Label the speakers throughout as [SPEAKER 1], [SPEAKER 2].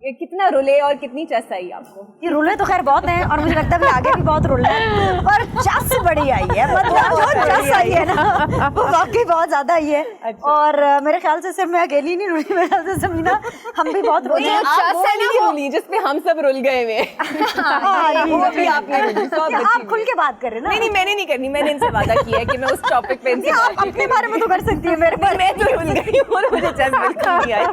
[SPEAKER 1] کتنا رولے اور کتنی چس آئی آپ کو؟
[SPEAKER 2] یہ رولے تو خیر بہت ہیں اور مجھے لگتا ہے کہ آگے بھی بہت رولنا ہے, اور چس بڑی آئی ہے, مطلب جو چس آئی ہے نا وہ واقعی بہت زیادہ آئی ہے. اور میرے خیال سے صرف میں اکیلی نہیں رلی, میرے خیال سے سمینہ ہم بھی بہت رولے ہیں.
[SPEAKER 1] جس پہ ہم سب رول گئے ہوئے,
[SPEAKER 2] آپ کھل کے بات کر رہے ہیں نا.
[SPEAKER 1] نہیں میں نے نہیں کرنی, میں نے ان سے وعدہ کیا ہے کہ میں اس ٹاپک پہ
[SPEAKER 2] آپ اپنے بارے میں تو کر سکتی ہیں, میرے بارے
[SPEAKER 1] میں تو رول گئی ہوں اور مجھے چس بالکل نہیں آئی,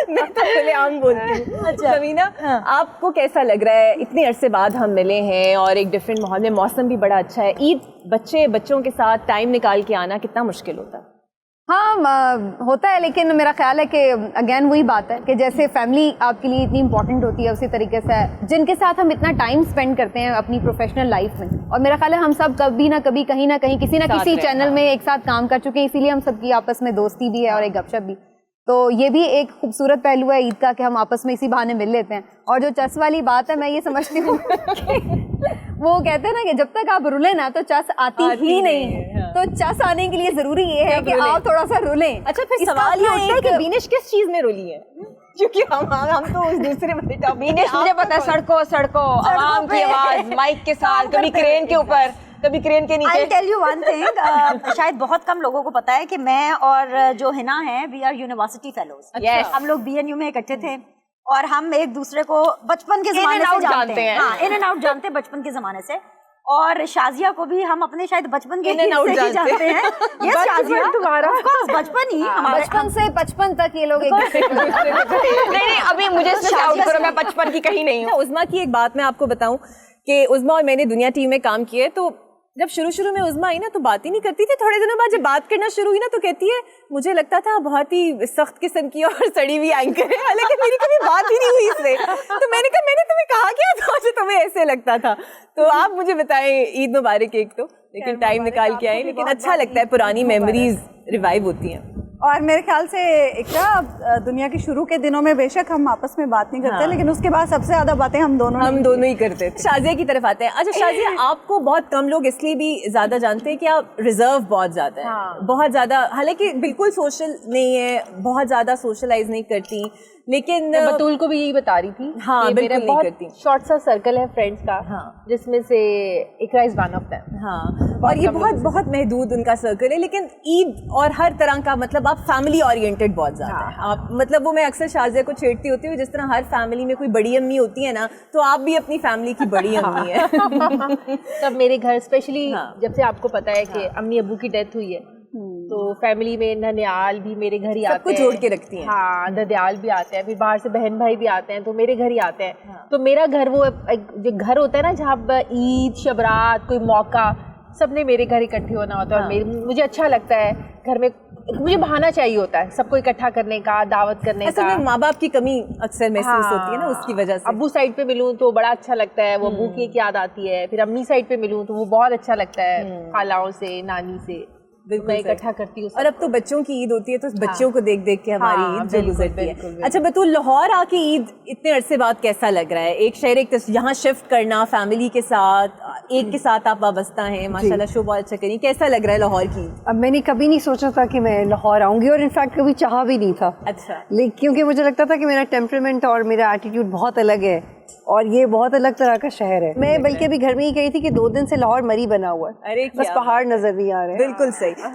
[SPEAKER 1] میں تو کھلے عام بولتی ہوں. سمینہ آپ کو کیسا لگ رہا ہے؟ اتنے عرصے بعد ہم ملے ہیں اور ایک ڈفرینٹ ماحول میں, موسم بھی بڑا اچھا ہے. عید بچوں کے ساتھ ٹائم نکال کے آنا کتنا مشکل ہوتا ہے؟
[SPEAKER 3] ہاں ہوتا ہے, لیکن میرا خیال ہے کہ اگین وہی بات ہے کہ جیسے فیملی آپ کے لیے اتنی امپورٹنٹ ہوتی ہے, اسی طریقے سے جن کے ساتھ ہم اتنا ٹائم اسپینڈ کرتے ہیں اپنی پروفیشنل لائف میں, اور میرا خیال ہے ہم سب کبھی نہ کبھی کہیں نہ کہیں کسی نہ کسی چینل میں ایک ساتھ کام کر چکے ہیں, اسی لیے ہم سب کی آپس میں دوستی بھی ہے اور ایک گپ شپ بھی. تو یہ بھی ایک خوبصورت پہلو ہے عید کا کہ ہم آپس میں اسی بہانے مل لیتے ہیں. اور جو چس والی بات ہے, میں یہ سمجھتی ہوں وہ کہتے ہیں نا کہ جب تک آپ رولیں نا تو چس آتی ہی نہیں ہے, تو چس آنے کے لیے ضروری یہ ہے کہ آپ تھوڑا سا رولیں.
[SPEAKER 1] اچھا پھر سوال یہ ہوتا ہے کہ بینش کس چیز میں رولی ہے؟ کیونکہ ہم تو اس دوسرے بینش مجھے پتا ہے, سڑکوں عوام کی آواز مائک کے ساتھ, کبھی کرین کے اوپر کبھی کرین کے نیچے.
[SPEAKER 2] I'll tell you one thing, شاید بہت کم لوگوں کو پتا ہے کہ میں اور جو ہنا ہیں وی آر یونیورسٹی فیلوز. ہم لوگ بی این یو میں اکٹھے تھے اور ہم ایک دوسرے کو بچپن کے زمانے سے جانتے ہیں. ہاں, ان اینڈ آؤٹ جانتے ہیں بچپن کے زمانے سے. اور شازیہ کو بھی ہم اپنے شاید بچپن کے سے ہی جانتے ہیں. یہ شازیہ تمہارا بچپن ہی,
[SPEAKER 3] بچپن سے 55 تک یہ لوگ
[SPEAKER 1] نہیں ابھی مجھے آؤٹ کرو, میں 55 کی کہیں نہیں ہوں. عظما کی ایک بات میں آپ کو بتاؤں کہ عظما اور میں نے دنیا ٹیم میں کام کیا ہے, تو جب شروع میں عظما آئی نا تو بات ہی نہیں کرتی تھی. تھوڑے دنوں بعد جب بات کرنا شروع ہوئی نا تو کہتی ہے مجھے لگتا تھا بہت ہی سخت قسم کی اور سڑی ہوئی اینکر ہے, حالانکہ میری کبھی بات ہی نہیں ہوئی اس سے. تو میں نے کہا میں نے تمہیں کہا کیا تھا جو تمہیں ایسے لگتا تھا؟ تو آپ مجھے بتائیں, عید مبارک ایک تو, لیکن ٹائم نکال کے آئے, لیکن اچھا لگتا ہے, پرانی میموریز ریوائیو ہوتی ہیں.
[SPEAKER 4] اور میرے خیال سے اقرا, دنیا کے شروع کے دنوں میں بے شک ہم آپس میں بات نہیں کرتے, لیکن اس کے بعد سب سے زیادہ باتیں ہم دونوں ہی کرتے تھے.
[SPEAKER 1] شازیہ کی طرف آتے ہیں. اچھا شازیہ, آپ کو بہت کم لوگ اس لیے بھی زیادہ جانتے ہیں کہ آپ ریزرو بہت زیادہ ہیں, بہت زیادہ, حالانکہ بالکل سوشل نہیں ہے, بہت زیادہ سوشلائز نہیں کرتی, لیکن
[SPEAKER 5] بطول کو بھی یہی بتا رہی تھی.
[SPEAKER 1] ہاں بالکل نہیں کرتی.
[SPEAKER 5] شارٹ سا سرکل ہے فرینڈس کا, جس میں سے اقرا از ون آف دیم.
[SPEAKER 1] ہاں, اور یہ بہت محدود ان کا سرکل ہے. لیکن عید اور ہر طرح کا مطلب آپ فیملی اورینٹیڈ بہت زیادہ ہیں آپ, مطلب وہ میں اکثر شازیہ کو چھیڑتی ہوتی ہوں, جس طرح ہر فیملی میں کوئی بڑی امی ہوتی ہے نا, تو آپ بھی اپنی فیملی کی بڑی امی ہیں.
[SPEAKER 5] تب میرے گھر اسپیشلی جب سے آپ کو پتا ہے کہ امی ابو کی ڈیتھ ہوئی ہے, تو فیملی میں ننیال بھی میرے گھر ہی آتے ہیں,
[SPEAKER 1] سب کو جوڑ کے رکھتی ہیں.
[SPEAKER 5] ہاں, ددیال بھی آتے ہیں, پھر باہر سے بہن بھائی بھی آتے ہیں, تو میرے گھر ہی آتے ہیں. تو میرا گھر وہ جو گھر ہوتا ہے نا جہاں عید شبرات کوئی موقع سب نے میرے گھر اکٹھے ہونا ہوتا ہے, اور مجھے اچھا لگتا ہے گھر میں, مجھے بہانہ چاہیے ہوتا ہے سب کو اکٹھا کرنے کا, دعوت کرنے کا.
[SPEAKER 1] ماں باپ کی کمی اکثر محسوس ہوتی ہے نا, اس کی وجہ سے.
[SPEAKER 5] ابو سائڈ پہ ملوں تو بڑا اچھا لگتا ہے, وہ ابو کی ایک یاد آتی ہے. پھر امی سائڈ پہ ملوں تو وہ بہت اچھا لگتا ہے, خالاؤں سے, نانی سے میں اکٹھا کرتی ہوں.
[SPEAKER 1] اور اب تو بچوں کی عید ہوتی ہے, تو بچوں کو دیکھ دیکھ کے ہماری عید جو گزرتی ہے. اچھا بطول, لاہور آ کے عید اتنے عرصے بعد کیسا لگ رہا ہے؟ ایک شہر یہاں شفٹ کرنا, فیملی کے ساتھ, ایک کے ساتھ آپ وابستہ ہیں, ماشاءاللہ شو بہت اچھا کریں. کیسا لگ رہا ہے لاہور کی عید؟
[SPEAKER 6] اب میں نے کبھی نہیں سوچا تھا کہ میں لاہور آؤں گی, اور انفیکٹ کبھی چاہا بھی نہیں تھا.
[SPEAKER 1] اچھا,
[SPEAKER 6] کیونکہ مجھے لگتا تھا کہ میرا ٹیمپرمنٹ اور میرا ایٹیٹیوڈ بہت الگ ہے, اور یہ بہت الگ طرح کا شہر ہے. میں بلکہ ابھی گھر میں ہی کہی تھی کہ 2 دن سے لاہور مری بنا ہوا ہے, بس پہاڑ نظر نہیں آ رہے.
[SPEAKER 1] بالکل صحیح.